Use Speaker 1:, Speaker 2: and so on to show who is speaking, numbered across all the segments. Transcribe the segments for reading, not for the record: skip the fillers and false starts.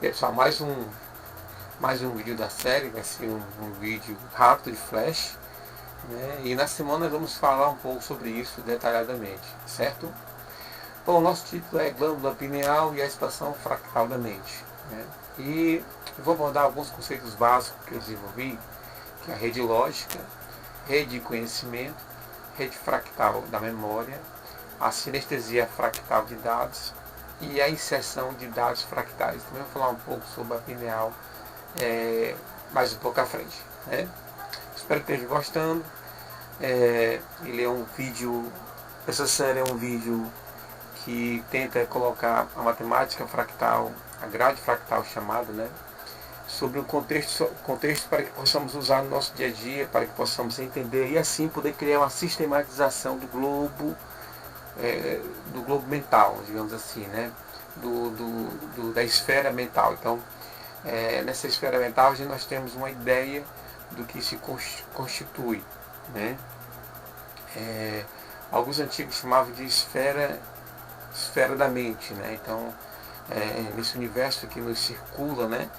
Speaker 1: Pessoal, mais um vídeo da série, vai ser um vídeo rápido de flash, né? E na semana nós vamos falar um pouco sobre isso detalhadamente, certo? Bom, o nosso título é Glândula Pineal e a Expansão Fractal da Mente, né? E eu vou abordar alguns conceitos básicos que eu desenvolvi, que é a rede lógica, rede de conhecimento, rede fractal da memória, a sinestesia fractal de dados e a inserção de dados fractais. Também vou falar um pouco sobre a pineal mais um pouco à frente, né? Espero que esteja gostando. Ele é um vídeo, essa série é um vídeo que tenta colocar a matemática fractal, a grade fractal chamada, né, sobre um contexto para que possamos usar no nosso dia a dia, para que possamos entender e assim poder criar uma sistematização do globo mental, digamos assim, né, da esfera mental. Então, nessa esfera mental nós temos uma ideia do que se constitui, né? Alguns antigos chamavam de esfera da mente, né? Então, nesse universo que nos circula, né,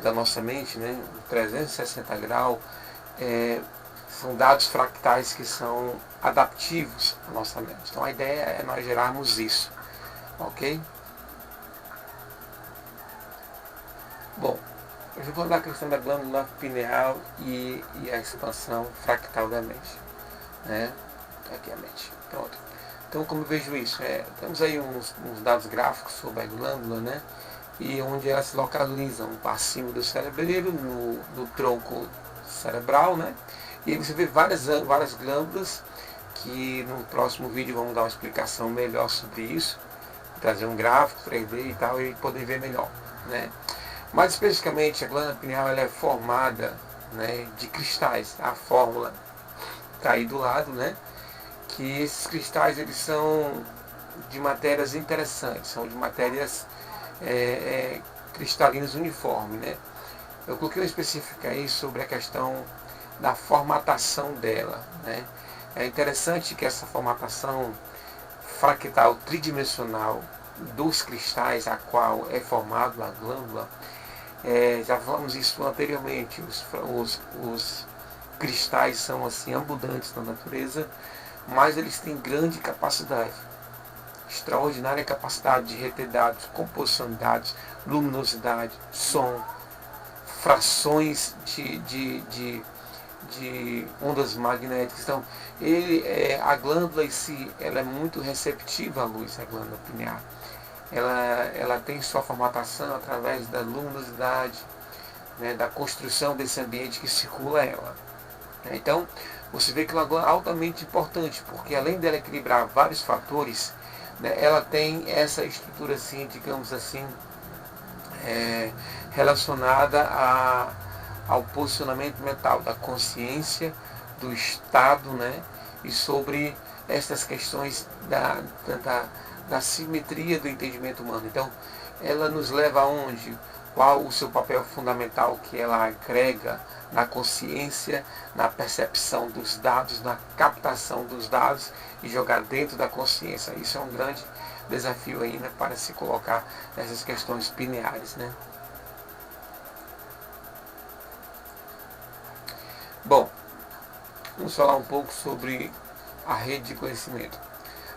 Speaker 1: da nossa mente, né, 360 graus, são dados fractais que são adaptivos à nossa mente. Então a ideia é nós gerarmos isso, ok? Bom, eu já vou dar a questão da glândula pineal e a expansão fractal da mente, né? Aqui a mente, pronto. Então, como eu vejo isso? Temos aí uns dados gráficos sobre a glândula, né? E onde elas se localizam acima do cerebelo, no tronco cerebral, né? E aí você vê várias glândulas, que no próximo vídeo vamos dar uma explicação melhor sobre isso, trazer um gráfico 3D e tal, e poder ver melhor, né? Mais especificamente, a glândula pineal ela é formada, né, de cristais. A fórmula está aí do lado, né? Que esses cristais eles são de matérias interessantes, são de matérias cristalinas uniformes, né? Eu coloquei uma específica aí sobre a questão da formatação dela, né? É interessante que essa formatação fractal tridimensional dos cristais a qual é formado a glândula, já falamos isso anteriormente, os cristais são assim abundantes na natureza, mas eles têm grande capacidade, extraordinária capacidade de reter dados, composição de dados, luminosidade, som, frações de ondas magnéticas. Então, a glândula em si, ela é muito receptiva à luz, a glândula pineal. Ela tem sua formatação através da luminosidade, né, da construção desse ambiente que circula ela. Então, você vê que ela é altamente importante, porque além dela equilibrar vários fatores, né, ela tem essa estrutura, assim, digamos assim, relacionada ao posicionamento mental, da consciência, do estado, né, e sobre essas questões da simetria do entendimento humano. Então, ela nos leva aonde? Qual o seu papel fundamental que ela agrega na consciência, na percepção dos dados, na captação dos dados e jogar dentro da consciência. Isso é um grande desafio ainda para se colocar nessas questões pineares, né? Bom, vamos falar um pouco sobre a rede de conhecimento.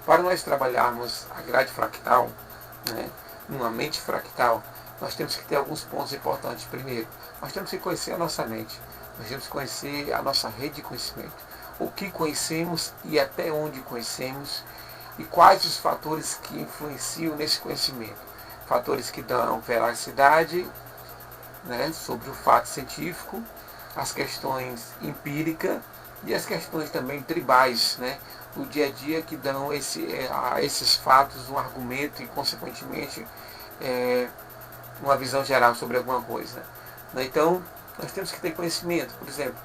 Speaker 1: Para nós trabalharmos a grade fractal, né, numa mente fractal, nós temos que ter alguns pontos importantes. Primeiro, nós temos que conhecer a nossa mente, nós temos que conhecer a nossa rede de conhecimento, o que conhecemos e até onde conhecemos, e quais os fatores que influenciam nesse conhecimento. Fatores que dão veracidade, né, sobre o fato científico, as questões empíricas e as questões também tribais, né, do dia a dia, que dão a esses fatos um argumento e, consequentemente, uma visão geral sobre alguma coisa. Então, nós temos que ter conhecimento. Por exemplo,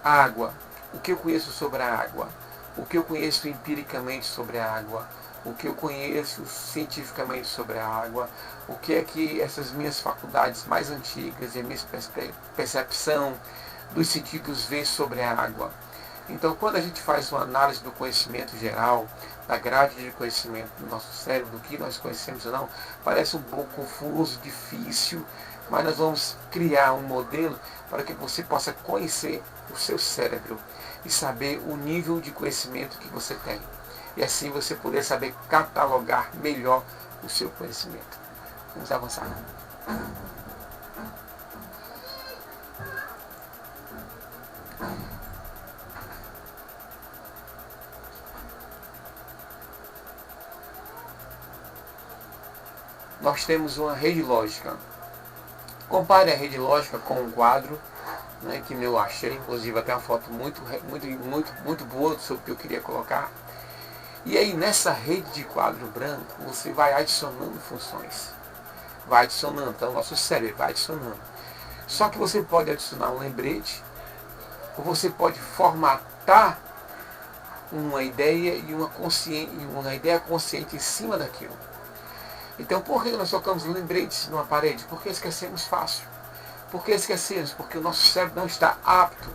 Speaker 1: água. O que eu conheço sobre a água? O que eu conheço empiricamente sobre a água? O que eu conheço cientificamente sobre a água? O que é que essas minhas faculdades mais antigas e a minha percepção dos sentidos vê sobre a água? Então, quando a gente faz uma análise do conhecimento geral, da grade de conhecimento do nosso cérebro, do que nós conhecemos ou não, parece um pouco confuso, difícil, mas nós vamos criar um modelo para que você possa conhecer o seu cérebro e saber o nível de conhecimento que você tem. E assim você poder saber catalogar melhor o seu conhecimento. Vamos avançar. Nós temos uma rede lógica. Compare a rede lógica com um quadro, né, que eu achei, inclusive até uma foto muito boa sobre o que eu queria colocar. E aí nessa rede de quadro branco, você vai adicionando funções. Vai adicionando, então o nosso cérebro vai adicionando. Só que você pode adicionar um lembrete, ou você pode formatar uma ideia e uma ideia consciente em cima daquilo. Então, por que nós colocamos lembretes numa parede? Porque esquecemos fácil. Por que esquecemos? Porque o nosso cérebro não está apto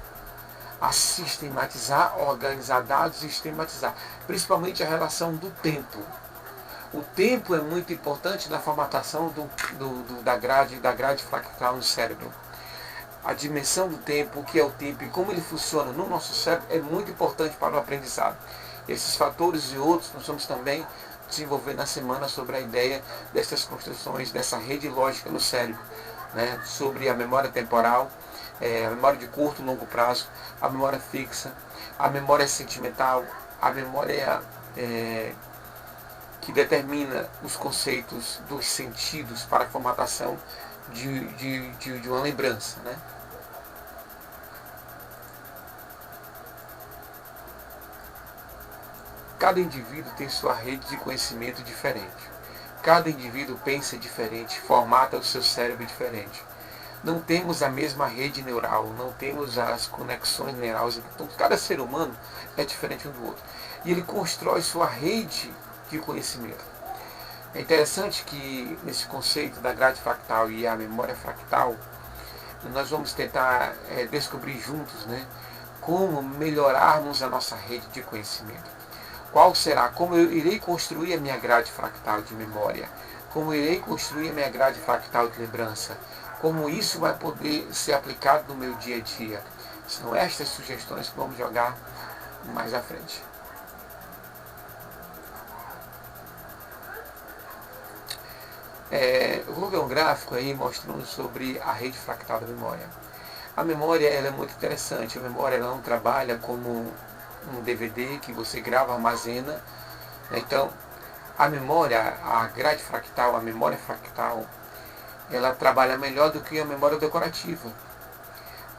Speaker 1: a sistematizar, organizar dados e sistematizar. Principalmente a relação do tempo. O tempo é muito importante na formatação da grade fractal no cérebro. A dimensão do tempo, o que é o tempo e como ele funciona no nosso cérebro é muito importante para o aprendizado. Esses fatores e outros nós vamos também desenvolver na semana sobre a ideia dessas construções, dessa rede lógica no cérebro, né? Sobre a memória temporal, a memória de curto e longo prazo, a memória fixa, a memória sentimental, a memória que determina os conceitos dos sentidos para a formatação de uma lembrança, né? Cada indivíduo tem sua rede de conhecimento diferente. Cada indivíduo pensa diferente, formata o seu cérebro diferente. Não temos a mesma rede neural, não temos as conexões neurais. Então, cada ser humano é diferente um do outro. E ele constrói sua rede de conhecimento. É interessante que nesse conceito da grade fractal e a memória fractal, nós vamos tentar descobrir juntos, né, como melhorarmos a nossa rede de conhecimento. Qual será? Como eu irei construir a minha grade fractal de memória? Como eu irei construir a minha grade fractal de lembrança? Como isso vai poder ser aplicado no meu dia a dia? São estas sugestões que vamos jogar mais à frente. Eu vou ver um gráfico aí mostrando sobre a rede fractal da memória. A memória ela é muito interessante. A memória ela não trabalha como um DVD que você grava, armazena. Então, a memória, a grade fractal, a memória fractal, ela trabalha melhor do que a memória decorativa.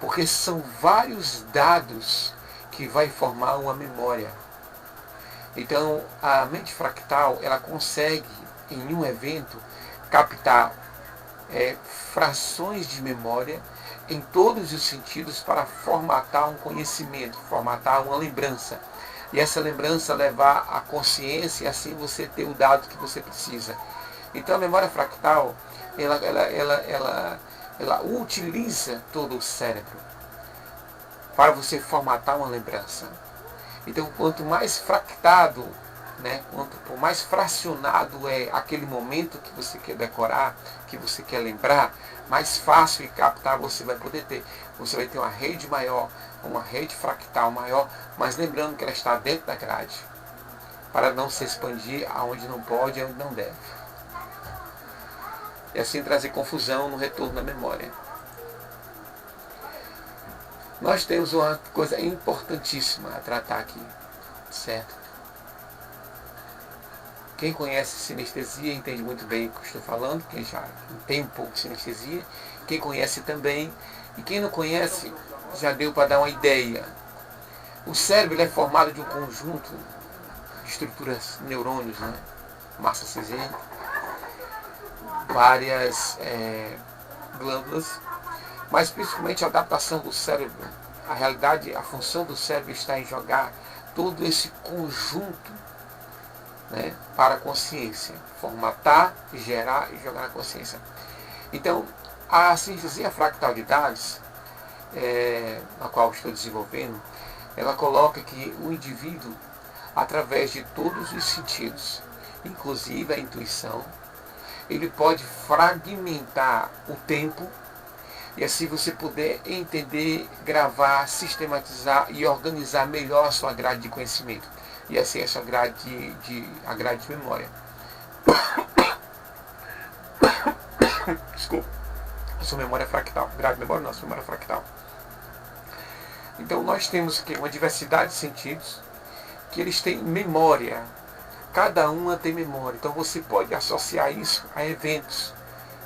Speaker 1: Porque são vários dados que vai formar uma memória. Então, a mente fractal, ela consegue, em um evento, captar frações de memória em todos os sentidos para formatar um conhecimento, formatar uma lembrança. E essa lembrança levar à consciência e assim você ter o dado que você precisa. Então a memória fractal, ela utiliza todo o cérebro para você formatar uma lembrança. Então quanto mais fractado, né, quanto mais fracionado é aquele momento que você quer decorar, que você quer lembrar, mais fácil e captar você vai poder ter. Você vai ter uma rede maior, uma rede fractal maior, mas lembrando que ela está dentro da grade, para não se expandir aonde não pode e aonde não deve. E assim trazer confusão no retorno da memória. Nós temos uma coisa importantíssima a tratar aqui, certo? Quem conhece sinestesia entende muito bem o que eu estou falando, quem já tem um pouco de sinestesia, quem conhece também, e quem não conhece já deu para dar uma ideia. O cérebro é formado de um conjunto de estruturas, neurônios, né? Massa cinzenta, várias glândulas, mas principalmente a adaptação do cérebro. A realidade, a função do cérebro está em jogar todo esse conjunto, né, para a consciência, formatar, gerar e jogar na consciência. Então, a sinestesia fractal de dados, a qual estou desenvolvendo, ela coloca que o indivíduo, através de todos os sentidos, inclusive a intuição, ele pode fragmentar o tempo e assim você poder entender, gravar, sistematizar e organizar melhor a sua grade de conhecimento. E assim essa grade a grade de memória. Desculpa. A sua memória fractal. Grade de memória não, a sua memória fractal. Então nós temos aqui uma diversidade de sentidos que eles têm memória. Cada uma tem memória. Então você pode associar isso a eventos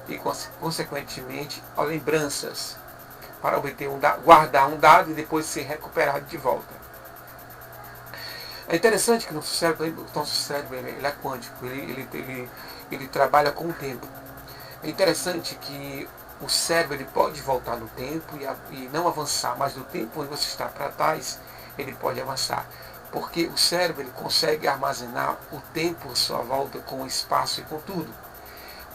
Speaker 1: e, consequentemente, a lembranças para obter guardar um dado e depois ser recuperado de volta. É interessante que o nosso cérebro ele é quântico, ele trabalha com o tempo. É interessante que o cérebro ele pode voltar no tempo e não avançar, mas no tempo onde você está para trás, ele pode avançar. Porque o cérebro ele consegue armazenar o tempo à sua volta com o espaço e com tudo.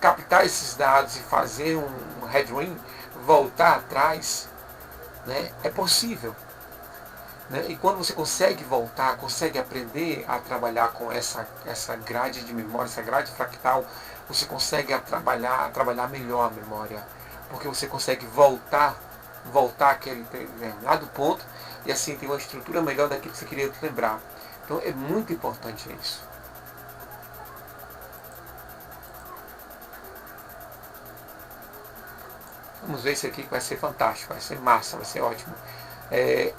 Speaker 1: Captar esses dados e fazer um headwind, voltar atrás, né, é possível. Né? E quando você consegue voltar, consegue aprender a trabalhar com essa grade de memória, essa grade fractal, você consegue trabalhar melhor a memória. Porque você consegue voltar àquele determinado ponto e assim ter uma estrutura melhor daquilo que você queria lembrar. Então é muito importante isso. Vamos ver isso aqui que vai ser fantástico, vai ser massa, vai ser ótimo.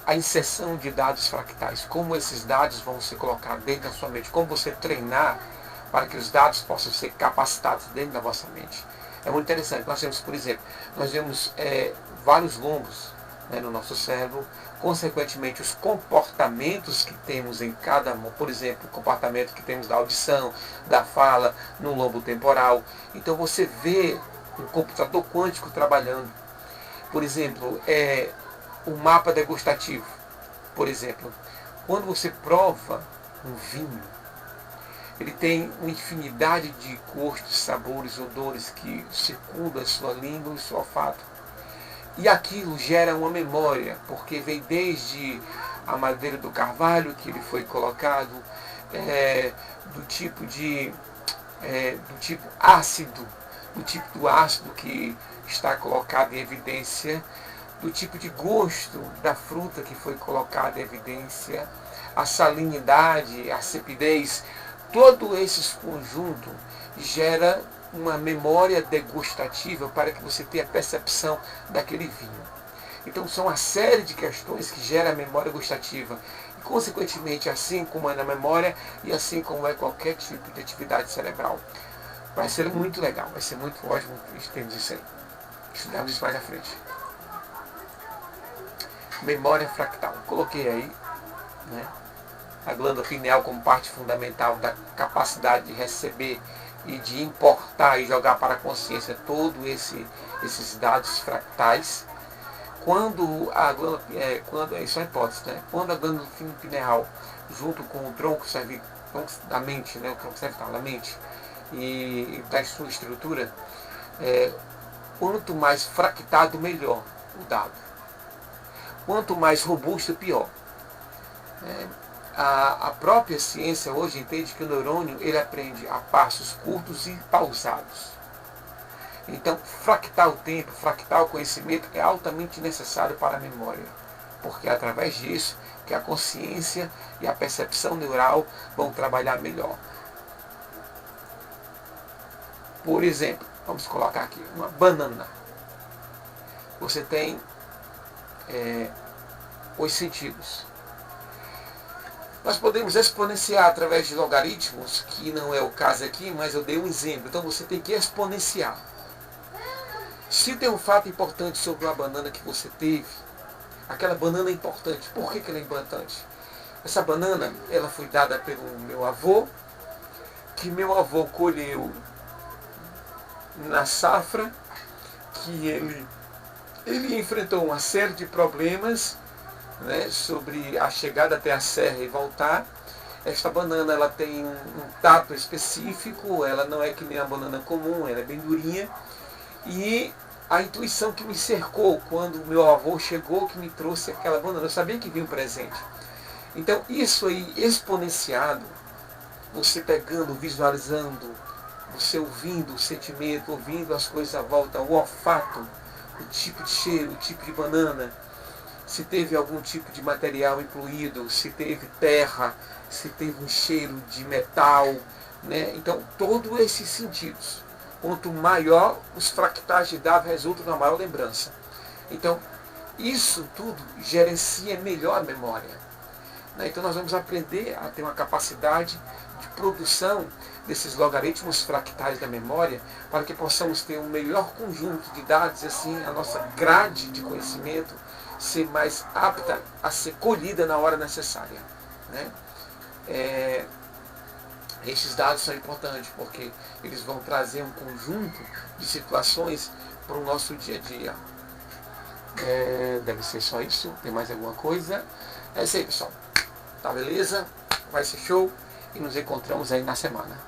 Speaker 1: A inserção de dados fractais, como esses dados vão ser colocados dentro da sua mente, como você treinar para que os dados possam ser capacitados dentro da vossa mente. É muito interessante. Nós temos, por exemplo, vários lombos, né, no nosso cérebro, consequentemente os comportamentos que temos em cada, por exemplo, o comportamento que temos da audição, da fala, no lobo temporal. Então você vê um computador quântico trabalhando. Por exemplo, o mapa degustativo. Por exemplo, quando você prova um vinho, ele tem uma infinidade de gostos, sabores, odores que circundam a sua língua e o seu olfato. E aquilo gera uma memória, porque vem desde a madeira do carvalho que ele foi colocado, do tipo ácido, do tipo do ácido que está colocado em evidência, do tipo de gosto da fruta que foi colocada em evidência, a salinidade, a acidez. Todo esse conjunto gera uma memória degustativa para que você tenha a percepção daquele vinho. Então são uma série de questões que geram a memória gustativa. E consequentemente, assim como é na memória e assim como é qualquer tipo de atividade cerebral. Vai ser muito legal, vai ser muito ótimo termos isso aí. Estudamos isso mais à frente. Memória fractal. Coloquei aí, né, a glândula pineal como parte fundamental da capacidade de receber e de importar e jogar para a consciência todos esses dados fractais. Quando a glândula, isso é hipótese, né? Quando a glândula pineal, junto com o tronco da mente, né? O tronco cervical da mente e da sua estrutura, quanto mais fractado, melhor o dado. Quanto mais robusto, pior. A própria ciência hoje entende que o neurônio ele aprende a passos curtos e pausados. Então, fractar o tempo, fractar o conhecimento é altamente necessário para a memória, porque é através disso que a consciência e a percepção neural vão trabalhar melhor. Por exemplo, vamos colocar aqui uma banana. Você tem os sentidos. Nós podemos exponenciar através de logaritmos, que não é o caso aqui, mas eu dei um exemplo. Então você tem que exponenciar. Se tem um fato importante sobre uma banana que você teve, aquela banana é importante. Por que ela é importante? Essa banana, ela foi dada pelo meu avô, que meu avô colheu na safra, que ele enfrentou uma série de problemas, né, sobre a chegada até a serra e voltar. Esta banana ela tem um tato específico, ela não é que nem a banana comum, ela é bem durinha. E a intuição que me cercou quando meu avô chegou, que me trouxe aquela banana, eu sabia que vinha um presente. Então isso aí exponenciado, você pegando, visualizando, você ouvindo o sentimento, ouvindo as coisas à volta, o olfato, o tipo de cheiro, o tipo de banana, se teve algum tipo de material incluído, se teve terra, se teve um cheiro de metal, né? Então, todos esses sentidos. Quanto maior os fractais de dados, resultam na maior lembrança. Então, isso tudo gerencia melhor a memória, né? Então, nós vamos aprender a ter uma capacidade de produção desses logaritmos fractais da memória, para que possamos ter um melhor conjunto de dados, assim, a nossa grade de conhecimento ser mais apta a ser colhida na hora necessária, né? Esses dados são importantes porque eles vão trazer um conjunto de situações para o nosso dia a dia. Deve ser só isso. Tem mais alguma coisa? É isso aí, pessoal. Tá beleza? Vai ser show e nos encontramos aí na semana.